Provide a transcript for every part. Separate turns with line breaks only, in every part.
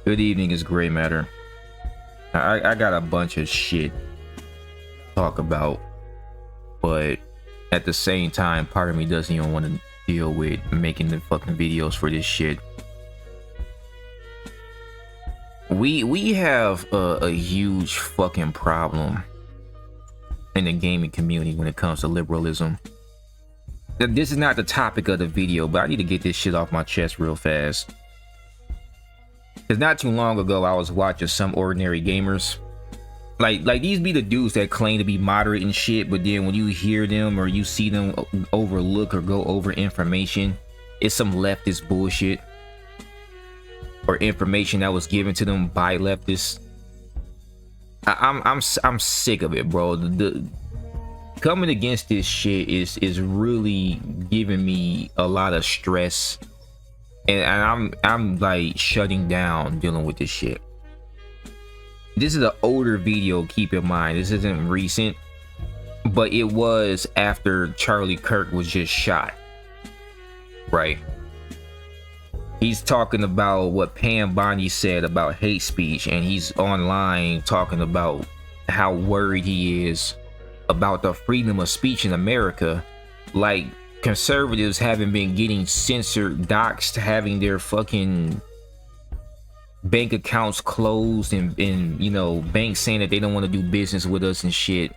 Good evening, is Gray Matter. I got a bunch of shit to talk about, but at the same time, part of me doesn't even want to deal with making the fucking videos for this shit. We have a huge fucking problem in the gaming community when it comes to liberalism. This is not the topic of the video, but I need to get this shit off my chest real fast. Because not too long ago, I was watching some ordinary gamers. Like these be the dudes that claim to be moderate and shit, but then when you hear them or you see them overlook or go over information, it's some leftist bullshit. Or information that was given to them by leftists. I'm sick of it, bro. The coming against this shit is really giving me a lot of stress. And I'm like shutting down dealing with this shit. This is an older video, keep in mind. This isn't recent, but it was after Charlie Kirk was just shot. Right? He's talking about what Pam Bondi said about hate speech, and he's online talking about how worried he is about the freedom of speech in America. Like, conservatives haven't been getting censored, doxxed, having their fucking bank accounts closed, and you know, banks saying that they don't want to do business with us and shit.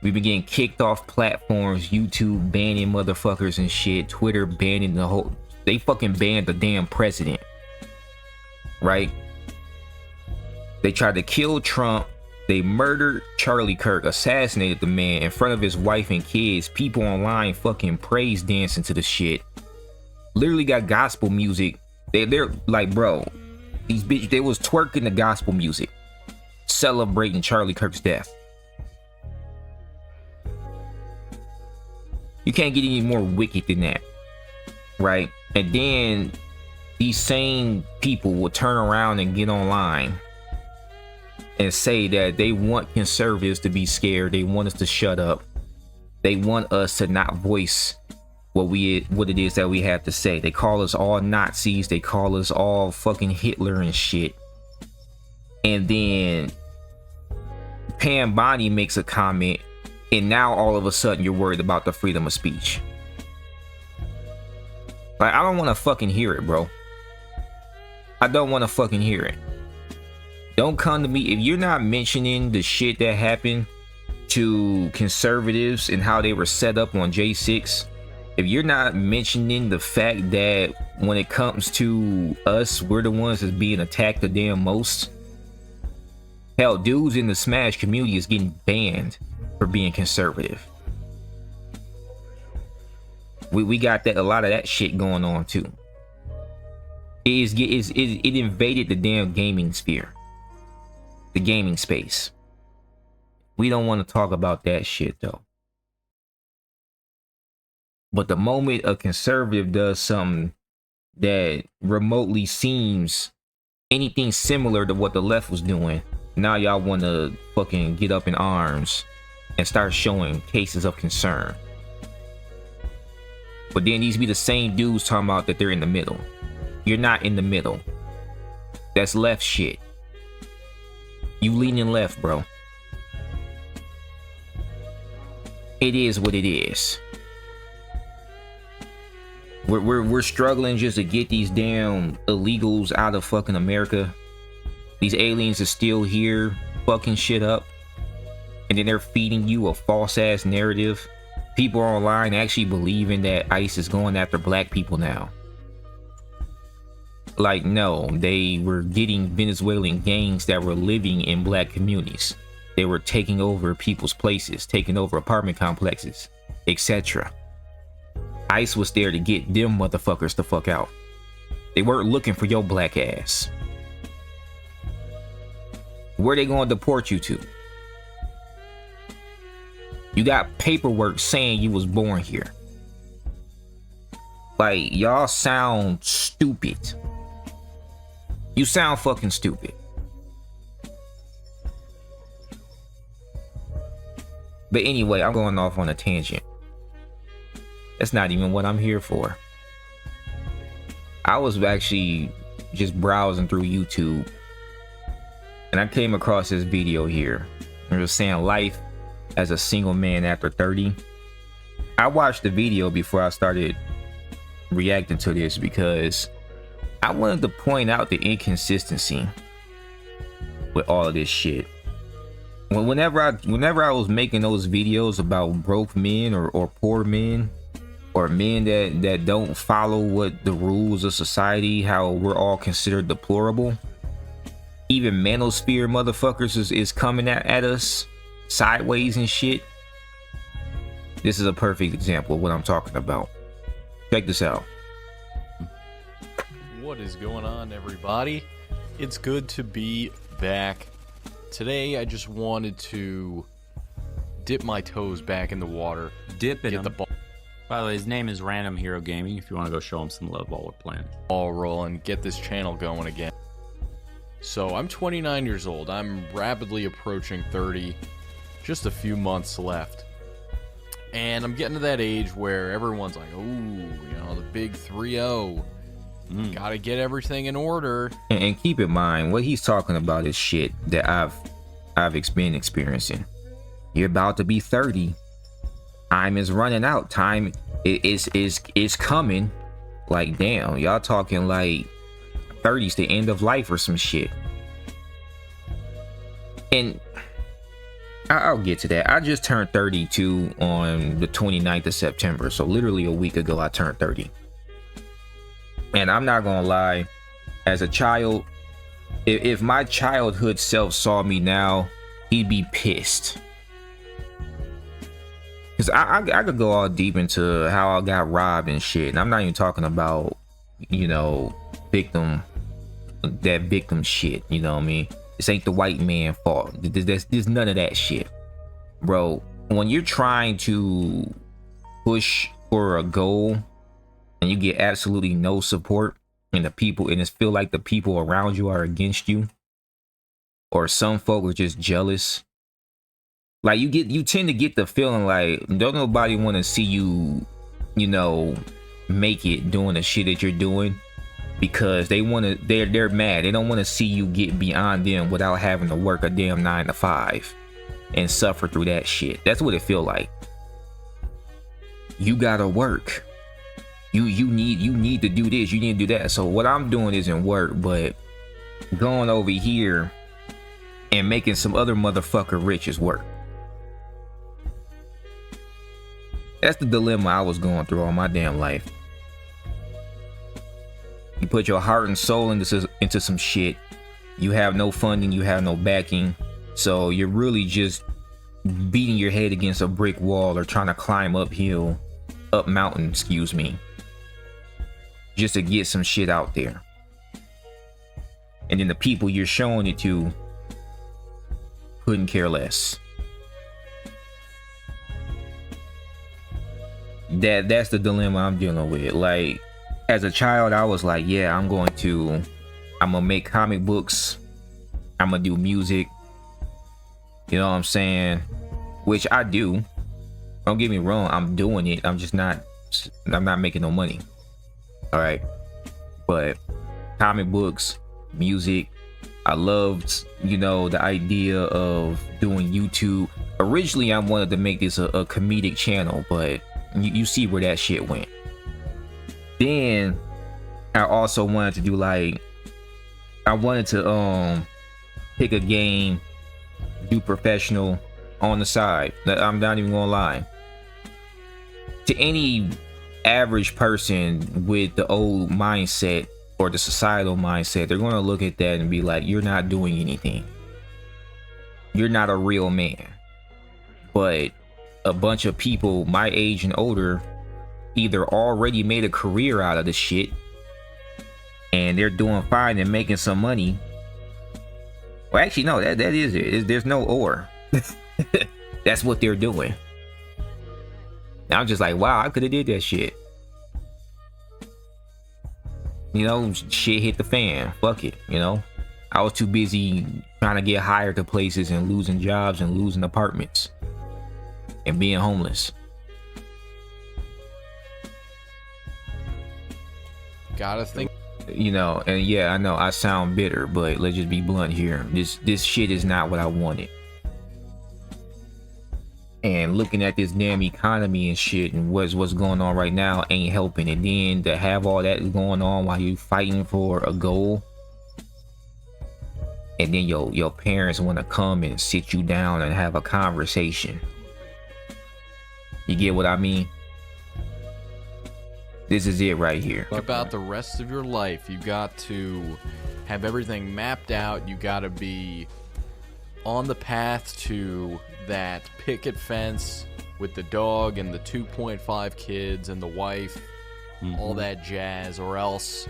We've been getting kicked off platforms, YouTube banning motherfuckers and shit, Twitter banning the whole, they fucking banned the damn president, right? They tried to kill Trump. They murdered Charlie Kirk, assassinated the man in front of his wife and kids. People online fucking praise dancing to the shit. Literally got gospel music. They're like, bro, these bitches, they was twerking the gospel music, celebrating Charlie Kirk's death. You can't get any more wicked than that, right? And then these same people will turn around and get online and say that they want conservatives to be scared. They want us to shut up. They want us to not voice what it is that we have to say. They call us all Nazis. They call us all fucking Hitler and shit. And then Pam Bondi makes a comment, and now all of a sudden you're worried about the freedom of speech. Like, I don't want to fucking hear it, bro. I don't want to fucking hear it. Don't come to me if you're not mentioning the shit that happened to conservatives and how they were set up on J6. If you're not mentioning the fact that when it comes to us, we're the ones that's being attacked the damn most. Hell, dudes in the Smash community is getting banned for being conservative. We got that, a lot of that shit going on too. It invaded the damn gaming sphere, the gaming space. We don't want to talk about that shit though. But the moment a conservative does something that remotely seems anything similar to what the left was doing, now y'all want to fucking get up in arms and start showing cases of concern. But then these be the same dudes talking about that they're in the middle. You're not in the middle. That's left shit. You leaning left, bro. It is what it is. We're struggling just to get these damn illegals out of fucking America. These aliens are still here fucking shit up. And then they're feeding you a false ass narrative. People online actually believing that ICE is going after black people now. Like, no, they were getting Venezuelan gangs that were living in black communities. They were taking over people's places, taking over apartment complexes, etc. ICE was there to get them motherfuckers the fuck out. They weren't looking for your black ass. Where they going to deport you to? You got paperwork saying you was born here. Like, y'all sound stupid. You sound fucking stupid. But anyway, I'm going off on a tangent. That's not even what I'm here for. I was actually just browsing through YouTube, and I came across this video here. It was saying life as a single man after 30. I watched the video before I started reacting to this because I wanted to point out the inconsistency with all of this shit. Whenever I was making those videos about broke men or poor men, or men that don't follow what the rules of society, how we're all considered deplorable, even manosphere motherfuckers is coming at us sideways and shit. This is a perfect example of what I'm talking about. Check this out.
What is going on, everybody? It's good to be back. Today I just wanted to dip my toes back in the water.
Dip it.
Get the
By the way, his name is Random Hero Gaming. If you want to go show him some love while we're playing.
ball rolling, get this channel going again. So I'm 29 years old. I'm rapidly approaching 30. Just a few months left. And I'm getting to that age where everyone's like, ooh, the big 3-0. Gotta get everything in order.
And keep in mind, what he's talking about is shit that I've been experiencing. You're about to be 30. Time is running out. Time is coming. Like, damn, y'all talking like 30's the end of life or some shit. And I'll get to that. I just turned 32 on the 29th of September. So literally a week ago, I turned 30. And I'm not gonna lie, as a child, if my childhood self saw me now, he'd be pissed. Because I could go all deep into how I got robbed and shit. And I'm not even talking about, victim shit. You know what I mean? This ain't the white man fault. There's none of that shit. Bro, when you're trying to push for a goal and you get absolutely no support, and it feel like the people around you are against you, or some folk are just jealous. Like you tend to get the feeling like don't nobody want to see you, make it doing the shit that you're doing, because they're mad. They don't want to see you get beyond them without having to work a damn 9 to 5 and suffer through that shit. That's what it feel like. You gotta work. You need to do this. You need to do that. So what I'm doing isn't work, but going over here and making some other motherfucker rich is work. That's the dilemma I was going through all my damn life. You put your heart and soul into some shit. You have no funding, you have no backing. So you're really just beating your head against a brick wall or trying to climb up mountain, just to get some shit out there. And then the people you're showing it to couldn't care less. That's the dilemma I'm dealing with. Like, as a child, I was like, yeah, I'm gonna make comic books, I'm gonna do music, you know what I'm saying? Which I do. Don't get me wrong, I'm doing it. I'm not making no money. All right. But comic books, music, I loved, the idea of doing YouTube. Originally, I wanted to make this a comedic channel, but you see where that shit went. Then I also wanted to do I wanted to pick a game, do professional on the side. I'm not even gonna lie. To any average person with the old mindset or the societal mindset, they're gonna look at that and be like, you're not doing anything. You're not a real man. But a bunch of people my age and older either already made a career out of this shit and they're doing fine and making some money. Well, actually, no, that is it. There's no or. That's what they're doing. I'm just like, wow, I could have did that shit. Shit hit the fan. Fuck it, I was too busy trying to get hired to places and losing jobs and losing apartments and being homeless.
Gotta think.
you know, and yeah, I know I sound bitter, but let's just be blunt here. This shit is not what I wanted. And looking at this damn economy and shit and what's going on right now ain't helping. And then to have all that going on while you fighting for a goal, and then your parents want to come and sit you down and have a conversation. You get what I mean? This is it right here.
About the rest of your life, you got to have everything mapped out. You got to be on the path to that picket fence with the dog and the 2.5 kids and the wife, all that jazz, or else,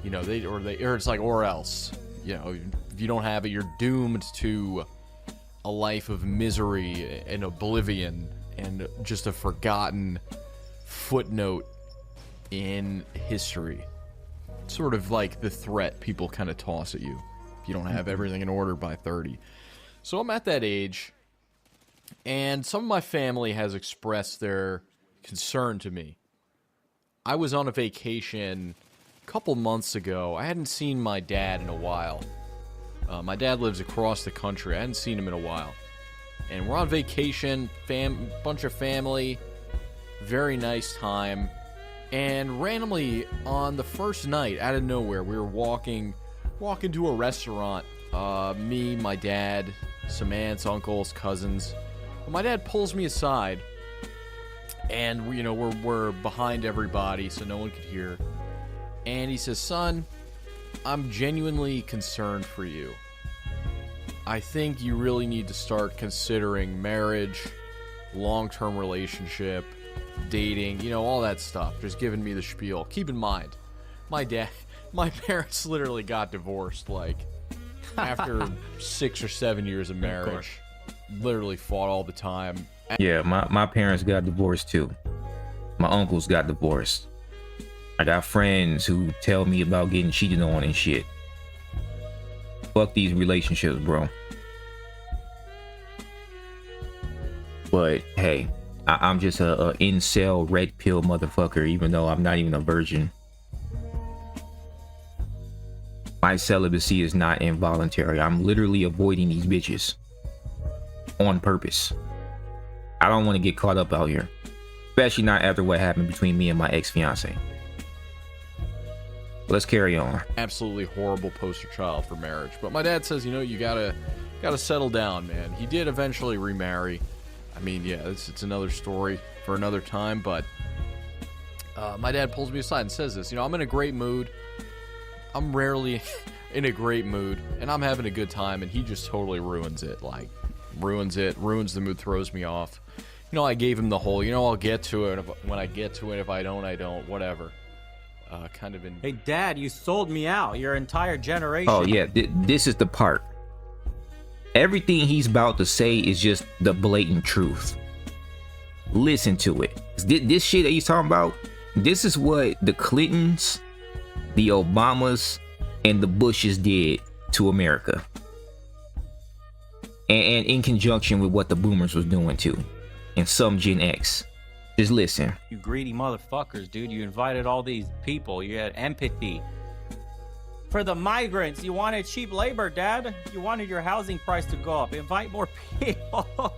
you know, or else, you know, if you don't have it, you're doomed to a life of misery and oblivion and just a forgotten footnote in history. Sort of like the threat people kind of toss at you if you don't have everything in order by 30. So I'm at that age, and some of my family has expressed their concern to me. I was on a vacation a couple months ago. I hadn't seen my dad in a while. My dad lives across the country. I hadn't seen him in a while. And we're on vacation, bunch of family, very nice time. And randomly, on the first night, out of nowhere, we were walking to a restaurant. Me, my dad, some aunts, uncles, cousins. Well, my dad pulls me aside, and you know we're behind everybody, so no one could hear. And he says, "Son, I'm genuinely concerned for you. I think you really need to start considering marriage, long-term relationship, dating, you know, all that stuff." Just giving me the spiel. Keep in mind, my parents literally got divorced like after 6 or 7 years of marriage. Literally fought all the time.
Yeah, my parents got divorced too. My uncles got divorced. I got friends who tell me about getting cheated on and shit. Fuck these relationships, bro. But hey, I'm just a incel red pill motherfucker, even though I'm not even a virgin. My celibacy is not involuntary. I'm literally avoiding these bitches on purpose. I don't want to get caught up out here, especially not after what happened between me and my ex-fiance. Let's carry on.
Absolutely horrible poster child for marriage. But my dad says, you know, you gotta settle down, man. He did eventually remarry. I mean, yeah, it's another story for another time, but my dad pulls me aside and says this, you know, I'm in a great mood. I'm rarely in a great mood, and I'm having a good time, and he just totally ruins it. Like, ruins the mood, throws me off. You know, I gave him the whole, you know, I'll get to it when I get to it. If I don't, I don't. Whatever. Kind of in...
Hey, Dad, you sold me out. Your entire generation.
Oh, yeah. This is the part. Everything he's about to say is just the blatant truth. Listen to it. This shit that he's talking about, this is what the Clintons, the Obamas, and the Bushes did to America. And in conjunction with what the boomers was doing too. And some Gen X. Just listen.
You greedy motherfuckers, dude. You invited all these people. You had empathy. For the migrants, you wanted cheap labor, Dad. You wanted your housing price to go up. Invite more people.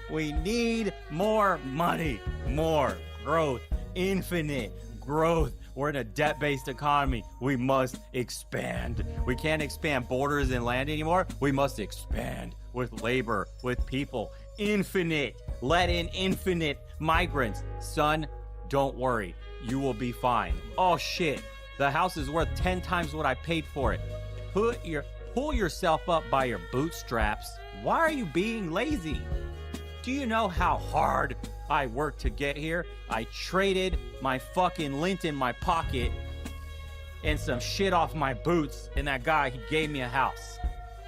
We need more money. More growth. Infinite growth. We're in a debt-based economy. We must expand. We can't expand borders and land anymore. We must expand with labor, with people. Infinite. Let in infinite migrants. Son, don't worry. You will be fine. Oh, shit. The house is worth 10 times what I paid for it. Pull yourself up by your bootstraps. Why are you being lazy? Do you know how hard I worked to get here? I traded my fucking lint in my pocket and some shit off my boots, and that guy, he gave me a house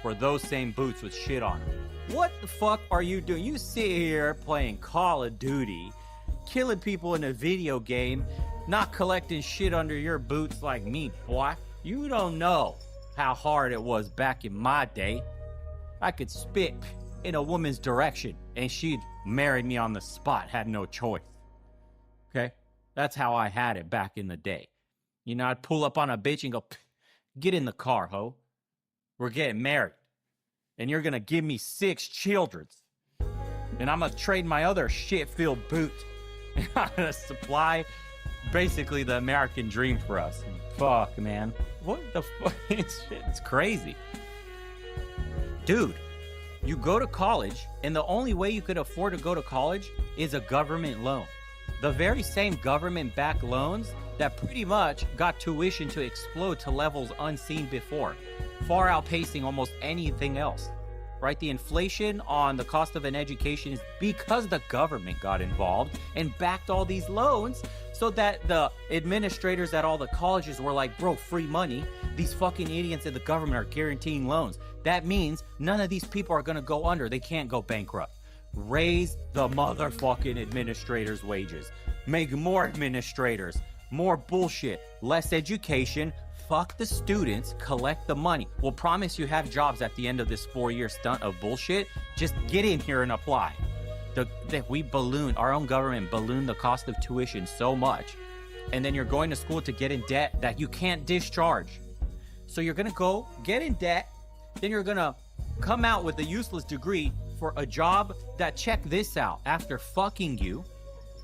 for those same boots with shit on them. What the fuck are you doing? You sit here playing Call of Duty, killing people in a video game, not collecting shit under your boots like me, boy. You don't know how hard it was back in my day. I could spit in a woman's direction and she'd marry me on the spot, had no choice. Okay? That's how I had it back in the day. You know, I'd pull up on a bitch and go, get in the car, ho. We're getting married. And you're going to give me 6 children. And I'm going to trade my other shit-filled boot. And I'm going to supply basically the American dream for us. Fuck, man. What the fuck? It's crazy. Dude, you go to college, and the only way you could afford to go to college is a government loan. The very same government-backed loans that pretty much got tuition to explode to levels unseen before, far outpacing almost anything else, right? The inflation on the cost of an education is because the government got involved and backed all these loans so that the administrators at all the colleges were like, bro, free money. These fucking idiots in the government are guaranteeing loans. That means none of these people are going to go under. They can't go bankrupt. Raise the motherfucking administrators' wages. Make more administrators. More bullshit. Less education. Fuck the students. Collect the money. We'll promise you have jobs at the end of this 4-year stunt of bullshit. Just get in here and apply. Our own government ballooned the cost of tuition so much. And then you're going to school to get in debt that you can't discharge. So you're going to go get in debt. Then you're going to come out with a useless degree for a job that, check this out, after fucking you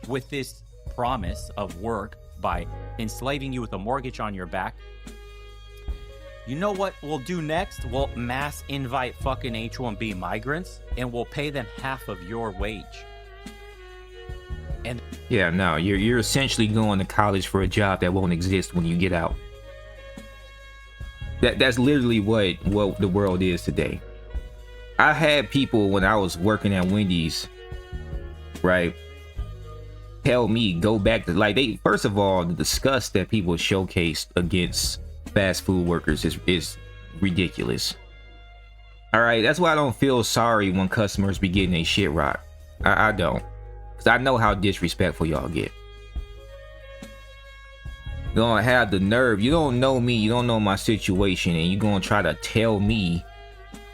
with this promise of work by enslaving you with a mortgage on your back. You know what we'll do next? We'll mass invite fucking H-1B migrants and we'll pay them half of your wage. And
Yeah, no, you're essentially going to college for a job that won't exist when you get out. That's literally what the world is today. I had people when I was working at Wendy's, right, tell me go back to, like, they, first of all, the disgust that people showcased against fast food workers is ridiculous. All right, that's why I don't feel sorry when customers be getting their shit rocked. I don't, because I know how disrespectful y'all get. You're gonna have the nerve. You don't know me, you don't know my situation, and you're gonna try to tell me,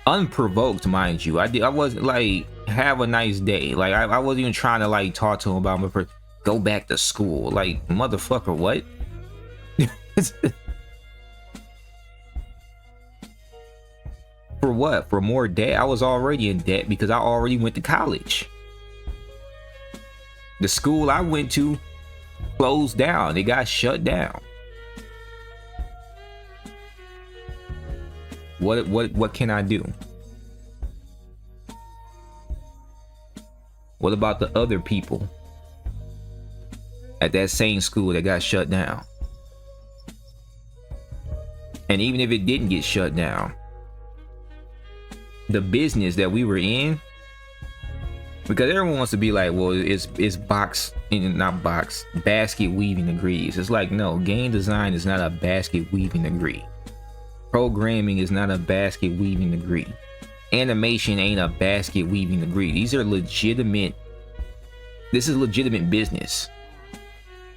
unprovoked, mind you. I wasn't like, have a nice day. Like, I wasn't even trying to like talk to him about my go back to school. Like, motherfucker, what? For what? For more debt? I was already in debt because I already went to college. The school I went to closed down. It got shut down. What can I do? What about the other people at that same school that got shut down? And even if it didn't get shut down, the business that we were in, because everyone wants to be like, well, it's basket weaving degrees. It's like, no, game design is not a basket weaving degree. Programming is not a basket weaving degree. Animation ain't a basket weaving degree. These are legitimate. This is legitimate business.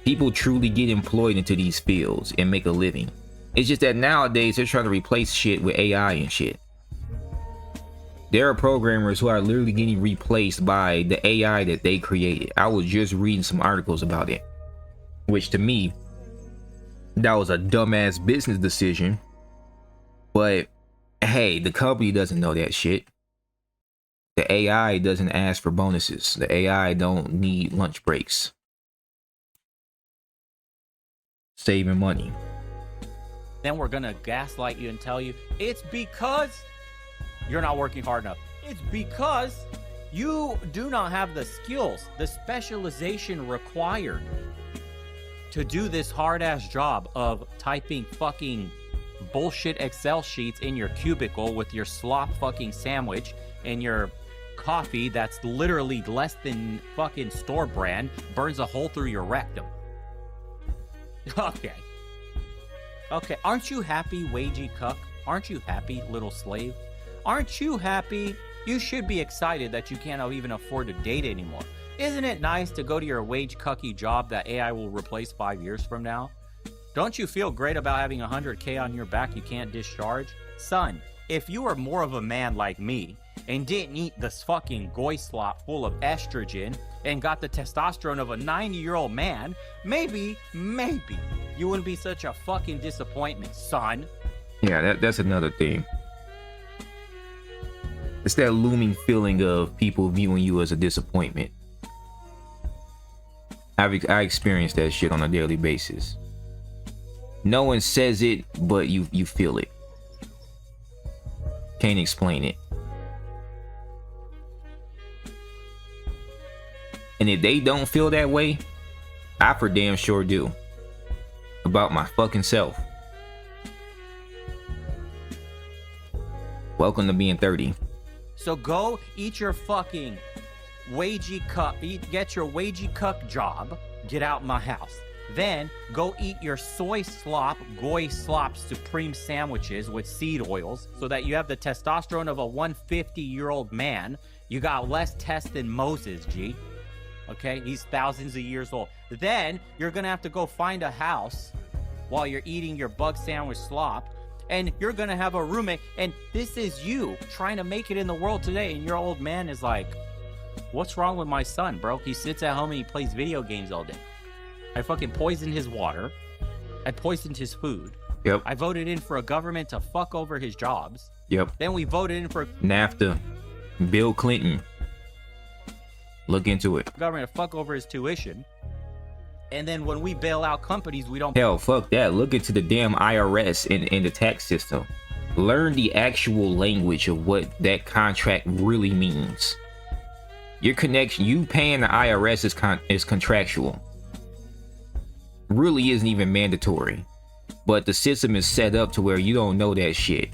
People truly get employed into these fields and make a living. It's just that nowadays they're trying to replace shit with AI and shit. There are programmers who are literally getting replaced by the AI that they created. I was just reading some articles about it, which to me, that was a dumbass business decision. But hey, the company doesn't know that shit. The AI doesn't ask for bonuses. The AI don't need lunch breaks. Saving money.
then we're gonna gaslight you and tell you it's because you're not working hard enough. It's because you do not have the skills, the specialization required to do this hard-ass job of typing fucking bullshit Excel sheets in your cubicle with your slop fucking sandwich and your coffee that's literally less than fucking store brand burns a hole through your rectum. Okay. Okay, aren't you happy, wagey cuck? Aren't you happy, little slave? Aren't you happy? You should be excited that you can't even afford to date anymore. Isn't it nice to go to your wage cucky job that AI will replace 5 years from now? Don't you feel great about having 100K on your back you can't discharge? Son, if you were more of a man like me and didn't eat this fucking goy slop full of estrogen and got the testosterone of a 90-year-old man, maybe you you wouldn't be such a fucking disappointment, son.
Yeah, that's another thing. It's that looming feeling of people viewing you as a disappointment. I experience that shit on a daily basis. No one says it, but you feel it. Can't explain it. And if they don't feel that way, I for damn sure do. About my fucking self. Welcome to being 30.
So go eat your fucking wagey cuck, get your wagey cuck job, get out my house. Then go eat your soy slop, goy slop supreme sandwiches with seed oils so that you have the testosterone of a 150-year-old man. You got less test than Moses, G. Okay, he's thousands of years old. Then you're gonna have to go find a house while you're eating your bug sandwich slop. And you're gonna have a roommate, and this is you trying to make it in the world today, and your old man is like, what's wrong with my son, bro? He sits at home and he plays video games all day. I fucking poisoned his water. I poisoned his food.
Yep.
I voted in for a government to fuck over his jobs.
Yep.
Then we voted in for
NAFTA. Bill Clinton. Look into it.
government to fuck over his tuition. And then when we bail out companies, we don't.
Hell, fuck that. Look into the damn IRS and the tax system. Learn the actual language of what that contract really means. Your connection, you paying the IRS is contractual. Really isn't even mandatory. But the system is set up to where you don't know that shit.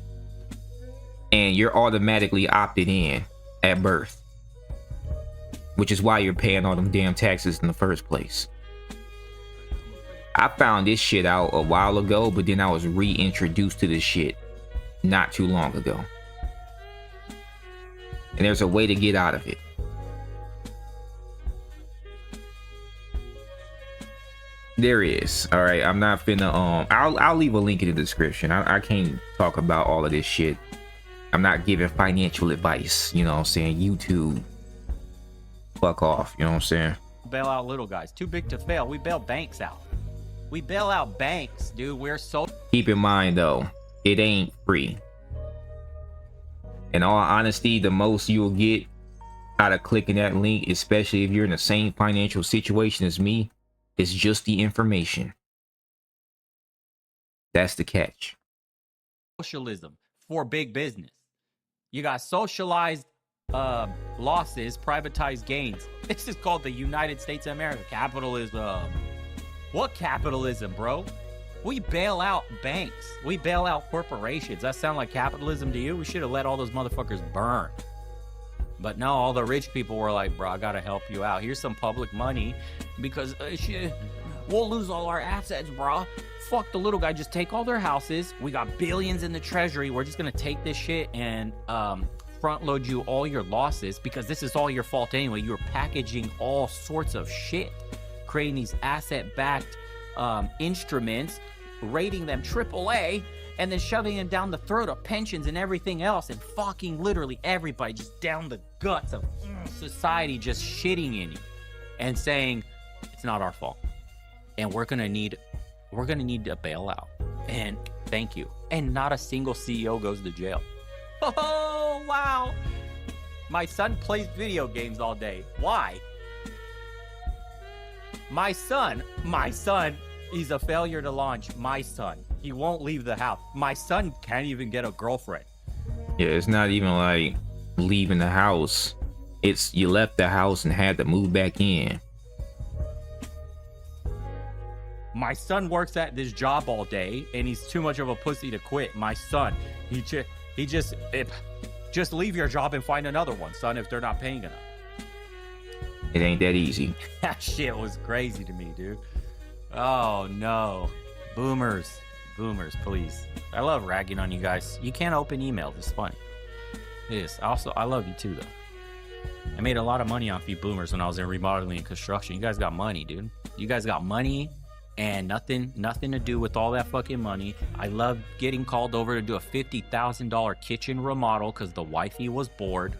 And you're automatically opted in at birth. Which is why you're paying all them damn taxes in the first place. I found this shit out a while ago, but then I was reintroduced to this shit not too long ago. And there's a way to get out of it. There is. All right, I'm not finna I'll leave a link in the description. I can't talk about all of this shit. I'm not giving financial advice, you know what I'm saying? YouTube, fuck off, you know what I'm saying?
Bail out little guys. Too big to fail. We bail banks out. We bail out banks, dude. We're so.
Keep in mind though, it ain't free. In all honesty, the most you'll get out of clicking that link, especially if you're in the same financial situation as me, is just the information. That's the catch.
Socialism for big business. You got socialized losses, privatized gains. This is called the United States of America. Capitalism. What capitalism, bro? We bail out banks. We bail out corporations. That sound like capitalism to you? We should have let all those motherfuckers burn. But no, all the rich people were like, bro, I gotta help you out. Here's some public money because shit, we'll lose all our assets, bro. Fuck the little guy. Just take all their houses. We got billions in the treasury. We're just gonna take this shit and front load you all your losses because this is all your fault anyway. You're packaging all sorts of shit, creating these asset-backed instruments, rating them AAA, and then shoving them down the throat of pensions and everything else, and fucking literally everybody just down the guts of society, just shitting in you and saying it's not our fault, and we're gonna need a bailout, and thank you. And not a single CEO goes to jail. Oh wow! My son plays video games all day. Why? My son, he's a failure to launch. My son, he won't leave the house. My son can't even get a girlfriend.
Yeah, it's not even like leaving the house. It's you left the house and had to move back in.
My son works at this job all day, and he's too much of a pussy to quit. My son, just leave your job and find another one, son, if they're not paying enough.
It ain't that easy.
That shit was crazy to me, dude. Oh no. Boomers, please. I love ragging on you guys. You can't open emails. It's funny. It is. Also, I love you too, though. I made a lot of money off you boomers when I was in remodeling and construction. You guys got money, dude. You guys got money and nothing to do with all that fucking money. I love getting called over to do a $50,000 kitchen remodel because the wifey was bored.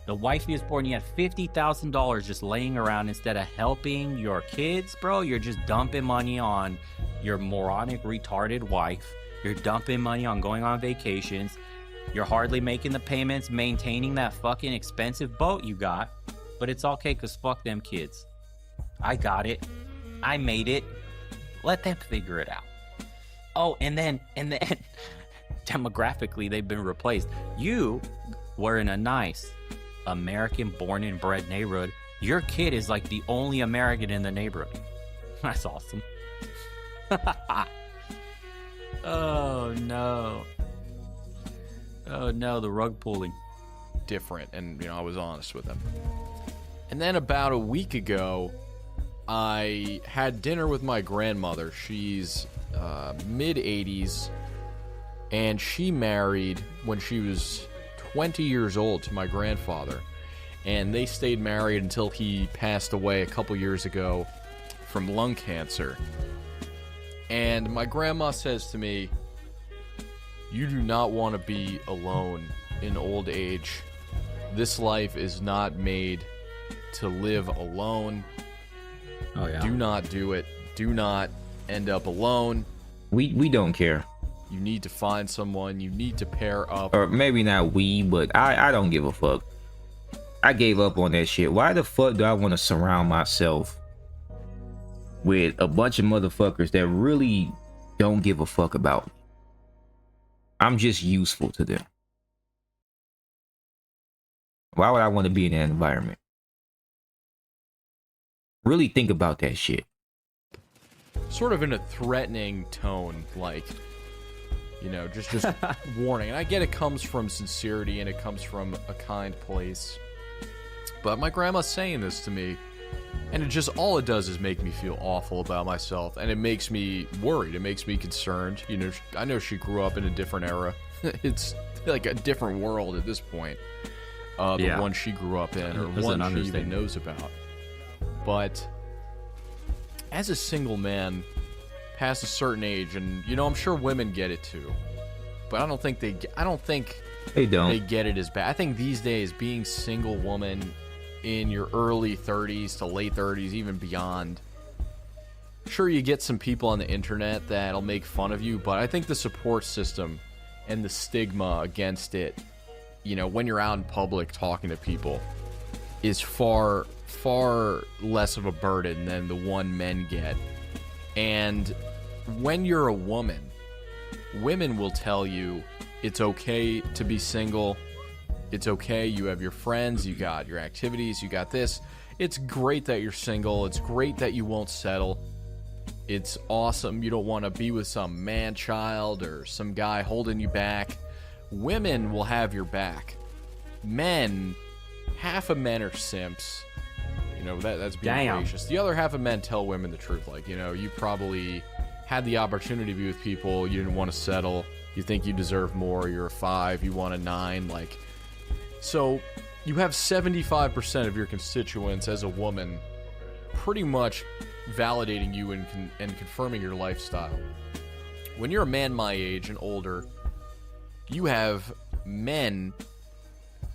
The wifey is bored and you had $50,000 just laying around instead of helping your kids, bro. You're just dumping money on your moronic, retarded wife. You're dumping money on going on vacations. You're hardly making the payments, maintaining that fucking expensive boat you got. But it's okay, because fuck them kids. I got it. I made it. Let them figure it out. Oh, and then demographically, they've been replaced. You were in a nice American born and bred neighborhood. Your kid is like the only American in the neighborhood. That's awesome. Oh no. Oh no, the rug pulling.
Different, and I was honest with him. And then about a week ago, I had dinner with my grandmother. She's mid 80s, and she married when she was 20 years old to my grandfather, and they stayed married until he passed away a couple years ago from lung cancer. And my grandma says to me, "You do not want to be alone in old age. This life is not made to live alone.
Oh yeah.
Do not do it. Do not end up alone.
We don't care.
You need to find someone. You need to pair up."
Or maybe not we, but I don't give a fuck. I gave up on that shit. Why the fuck do I want to surround myself with a bunch of motherfuckers that really don't give a fuck about me? I'm just useful to them. Why would I want to be in that environment? Really think about that shit.
Sort of in a threatening tone, like, just warning. And I get it comes from sincerity and it comes from a kind place. But my grandma's saying this to me, and all it does is make me feel awful about myself, and it makes me worried. It makes me concerned. I know she grew up in a different era. It's like a different world at this point. The one she grew up in, or one she even knows about. But as a single man, past a certain age, and I'm sure women get it too, but I don't think they get it as bad. I think these days, being single woman in your early 30s to late 30s, even beyond, sure, you get some people on the internet that'll make fun of you, but I think the support system and the stigma against it, when you're out in public talking to people, is far, far less of a burden than the one men get. And when you're a woman, women will tell you it's okay to be single. It's okay. You have your friends. You got your activities. You got this. It's great that you're single. It's great that you won't settle. It's awesome. You don't want to be with some man child or some guy holding you back. Women will have your back. Men, half of men are simps. That's being gracious. The other half of men tell women the truth. Like, you probably had the opportunity to be with people. You didn't want to settle. You think you deserve more. You're a 5. You want a 9. Like, so you have 75% of your constituents as a woman pretty much validating you and confirming your lifestyle. When you're a man my age and older, you have men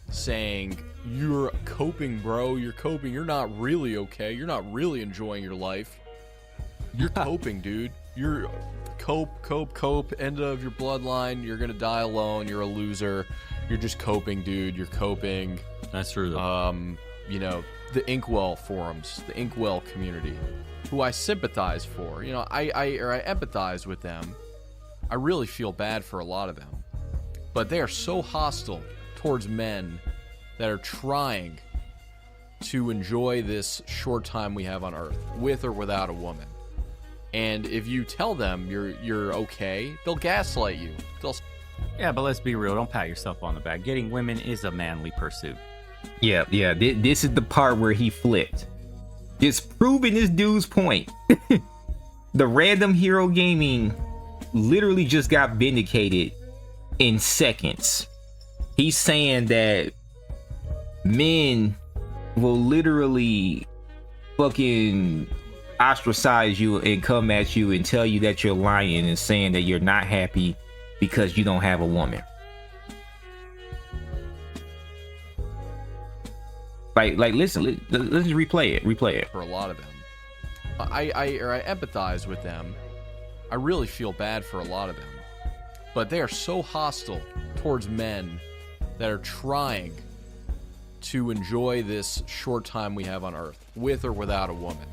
saying, "You're coping, bro. You're coping. You're not really okay. You're not really enjoying your life. You're coping, dude. You're cope. End of your bloodline. You're gonna die alone. You're a loser. You're just coping, dude. You're coping."
That's true, though.
The Inkwell forums, the Inkwell community, who I sympathize for. I empathize with them. I really feel bad for a lot of them. But they are so hostile towards men that are trying to enjoy this short time we have on Earth, with or without a woman. And if you tell them you're okay, they'll gaslight you.
Yeah, but let's be real. Don't pat yourself on the back. Getting women is a manly pursuit.
Yeah. This is the part where he flipped. Just proving this dude's point. The Random Hero Gaming literally just got vindicated in seconds. He's saying that men will literally fucking ostracize you and come at you and tell you that you're lying and saying that you're not happy because you don't have a woman. Like listen, let's replay it.
For a lot of them, I empathize with them. I really feel bad for a lot of them. But they are so hostile towards men that are trying to enjoy this short time we have on Earth, with or without a woman.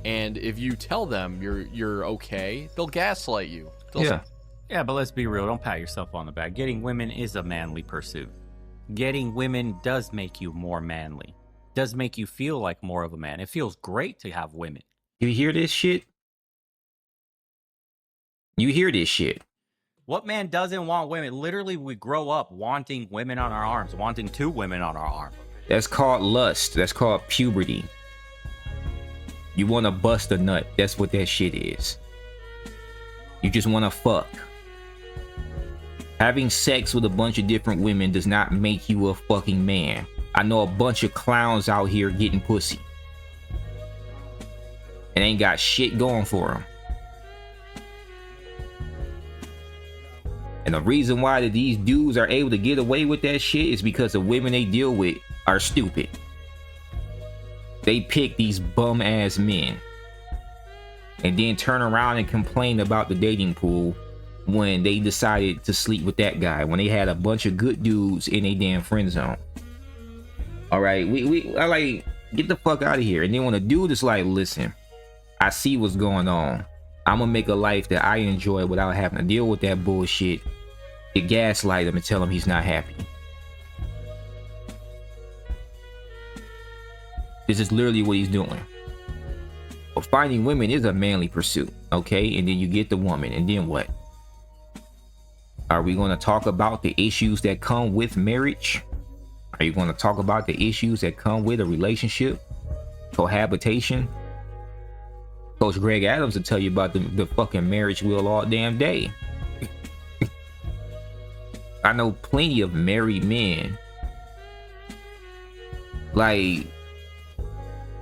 And if you tell them you're okay, they'll gaslight you.
Yeah, but let's be real. Don't pat yourself on the back. Getting women is a manly pursuit. Getting women does make you more manly. Does make you feel like more of a man. It feels great to have women.
You hear this shit? You hear this shit?
What man doesn't want women? Literally, we grow up wanting women on our arms, wanting 2 women on our arm.
That's called lust. That's called puberty. You want to bust a nut. That's what that shit is. You just want to fuck. Having sex with a bunch of different women does not make you a fucking man. I know a bunch of clowns out here getting pussy and ain't got shit going for them. And the reason why that these dudes are able to get away with that shit is because the women they deal with are stupid. They pick these bum ass men and then turn around and complain about the dating pool when they decided to sleep with that guy, when they had a bunch of good dudes in a damn friend zone. All right, I like, get the fuck out of here. And then when a dude is like, listen, I see what's going on. I'm gonna make a life that I enjoy without having to deal with that bullshit. You gaslight him and tell him he's not happy. This is literally what he's doing. But finding women is a manly pursuit, okay? And then you get the woman, and then what? Are we going to talk about the issues that come with marriage? Are you going to talk about the issues that come with a relationship? Cohabitation? Coach Greg Adams will tell you about the fucking marriage wheel all damn day. I know plenty of married men. Like,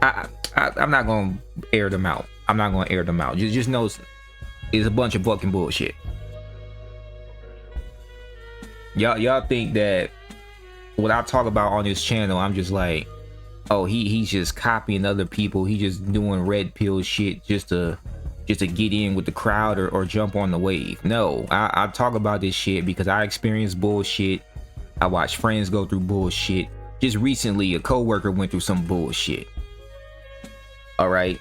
I'm not gonna air them out. I'm not gonna air them out. Just know it's a bunch of fucking bullshit. Y'all think that what I talk about on this channel, I'm just like, oh, he's just copying other people. He just doing red pill shit just to get in with the crowd or jump on the wave. No, I talk about this shit because I experienced bullshit. I watch friends go through bullshit. Just recently, a coworker went through some bullshit. All right.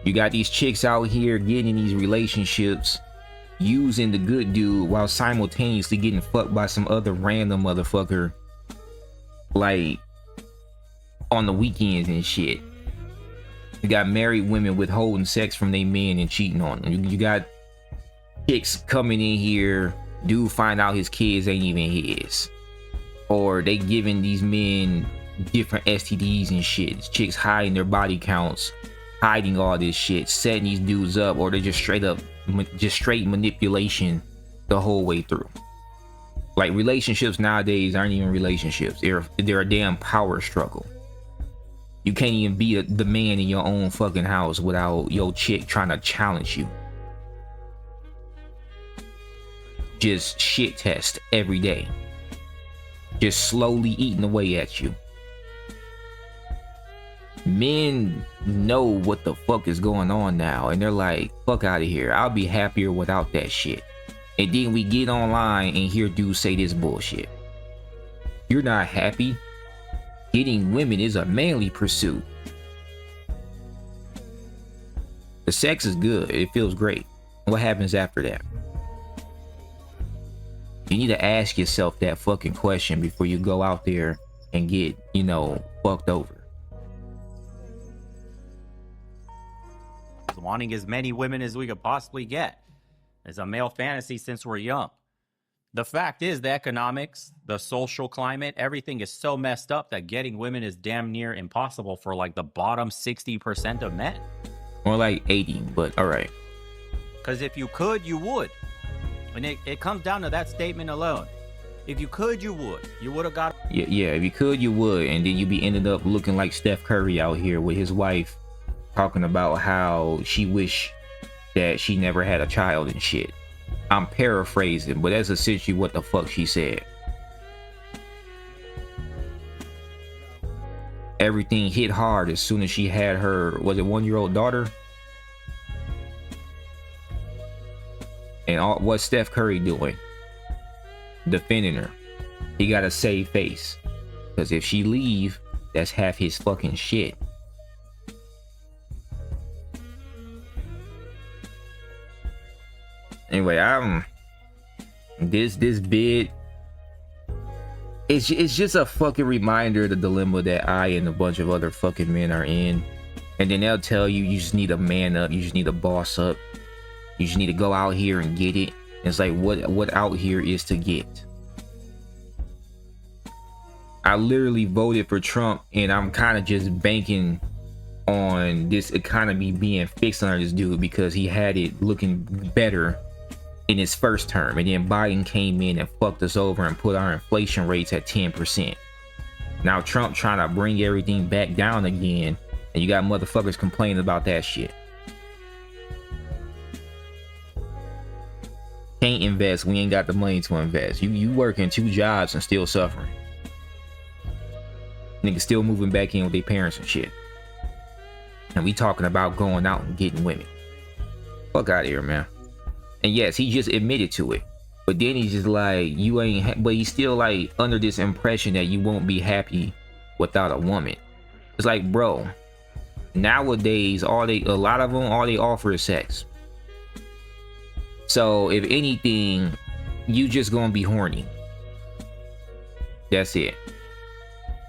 You got these chicks out here getting in these relationships, using the good dude while simultaneously getting fucked by some other random motherfucker, like on the weekends and shit. You got married women withholding sex from their men and cheating on them. You got chicks coming in here, dude find out his kids ain't even his, or they giving these men different STDs and shit. Chicks hiding their body counts, hiding all this shit, setting these dudes up, or they just straight manipulation the whole way through. Like, relationships nowadays aren't even relationships. They're a damn power struggle. You can't even be the man in your own fucking house without your chick trying to challenge you. Just shit test every day. Just slowly eating away at you. Men know what the fuck is going on now, and they're like, fuck out of here. I'll be happier without that shit. And then we get online and hear dudes say this bullshit. You're not happy? Getting women is a manly pursuit. The sex is good. It feels great. What happens after that? You need to ask yourself that fucking question before you go out there and get, fucked over.
Wanting as many women as we could possibly get. It's a male fantasy since we're young. The fact is, the economics, the social climate, everything is so messed up that getting women is damn near impossible for like the bottom 60% of men.
Or like 80, but all right.
Because if you could, you would. And it comes down to that statement alone. If you could, you would. You would have got...
Yeah, if you could, you would. And then you'd be ended up looking like Steph Curry out here with his wife talking about how she wished that she never had a child and shit. I'm paraphrasing, but that's essentially what the fuck she said. Everything hit hard as soon as she had her, was it 1-year-old daughter? And what's Steph Curry doing? Defending her. He got to save face. Because if she leave, that's half his fucking shit. Anyway, this bid, it's just a fucking reminder of the dilemma that I and a bunch of other fucking men are in. And then they'll tell you, you just need to man up, you just need to boss up, you just need to go out here and get it. And it's like, what out here is to get? I literally voted for Trump, and I'm kind of just banking on this economy being fixed under this dude because he had it looking better in his first term, and then Biden came in and fucked us over and put our inflation rates at 10%. Now Trump trying to bring everything back down again, and you got motherfuckers complaining about that shit. Can't invest, we ain't got the money to invest. You working 2 jobs and still suffering. Niggas still moving back in with their parents and shit. And we talking about going out and getting women. Fuck out of here, man. And yes, he just admitted to it. But then he's just like, you ain't, but he's still like under this impression that you won't be happy without a woman. It's like, bro, nowadays, a lot of them, all they offer is sex. So if anything, you just gonna be horny. That's it.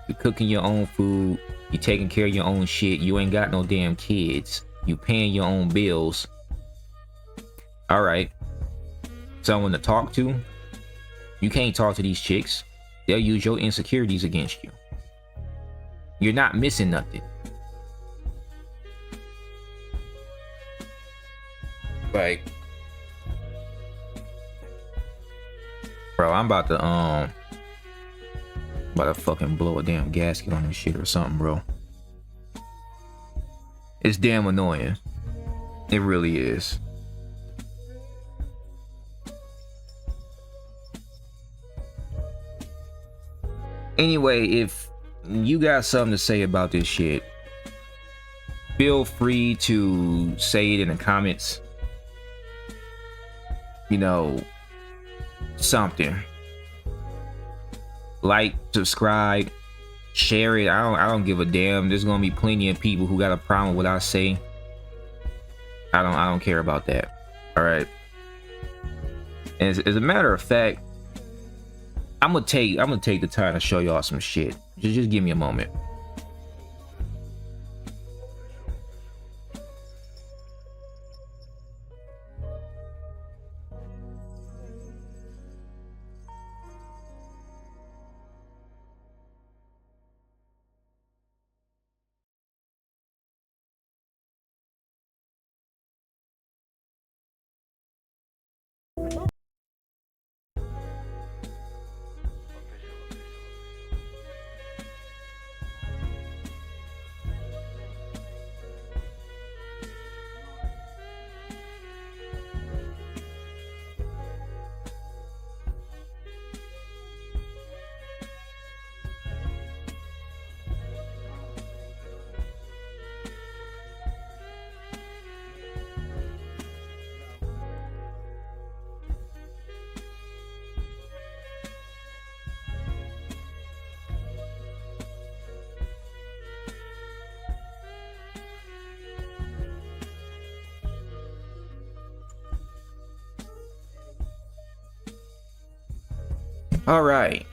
You're cooking your own food, you taking care of your own shit, you ain't got no damn kids, you paying your own bills. All right, someone to talk to? You can't talk to these chicks. They'll use your insecurities against you. You're not missing nothing. Like, bro, I'm about to fucking blow a damn gasket on this shit or something, bro. It's damn annoying. It really is. Anyway, if you got something to say about this shit, feel free to say it in the comments. You know, something. Like, subscribe, share it. I don't give a damn. There's gonna be plenty of people who got a problem with what I say. I don't care about that. All right. And as a matter of fact, I'm gonna take the time to show y'all some shit. Just give me a moment. All right.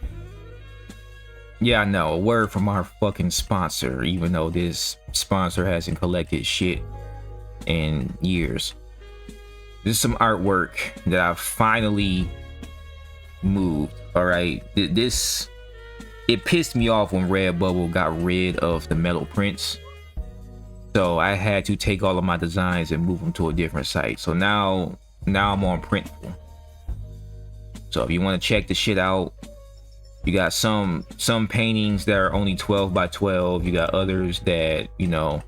Yeah, I know, a word from our fucking sponsor, even though this sponsor hasn't collected shit in years. This is some artwork that I finally moved. All right, it pissed me off when Redbubble got rid of the metal prints, so I had to take all of my designs and move them to a different site. So now I'm on Printful. So if you want to check the shit out, you got some paintings that are only 12 by 12. You got others that, you know,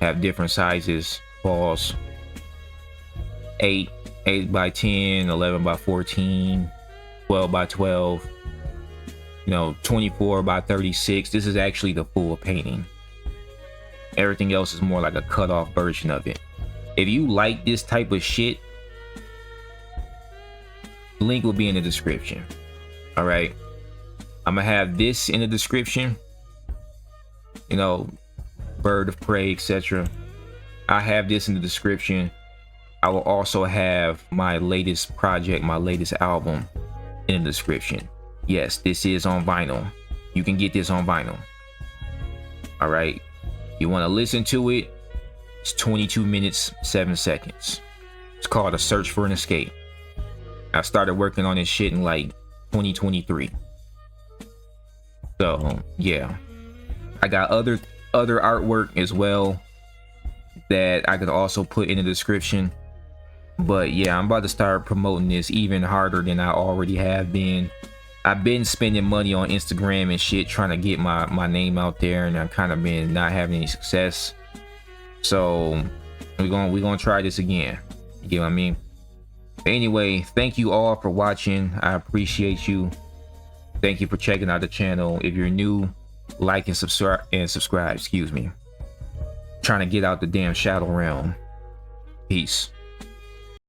have different sizes. Pause. 8 by 10, 11 by 14, 12 by 12, you know, 24 by 36. This is actually the full painting. Everything else is more like a cut off version of it. If you like this type of shit, The link will be in the description. All right. I'm gonna have this in the description. You know, Bird of Prey, etc. I have this in the description. I will also have my latest project, my latest album in the description. Yes, this is on vinyl. You can get this on vinyl. All right. You want to listen to it? It's 22 minutes, 7 seconds. It's called A Search for an Escape. I started working on this shit in like 2023. So yeah, I got other artwork as well that I could also put in the description. But yeah, I'm about to start promoting this even harder than I already have been. I've been spending money on Instagram and shit trying to get my name out there, and I've kind of been not having any success. So we're gonna try this again. You get what I mean? Anyway, thank you all for watching. I appreciate you. Thank you for checking out the channel. If you're new, like and subscribe. Excuse me. Trying to get out the damn shadow realm. Peace.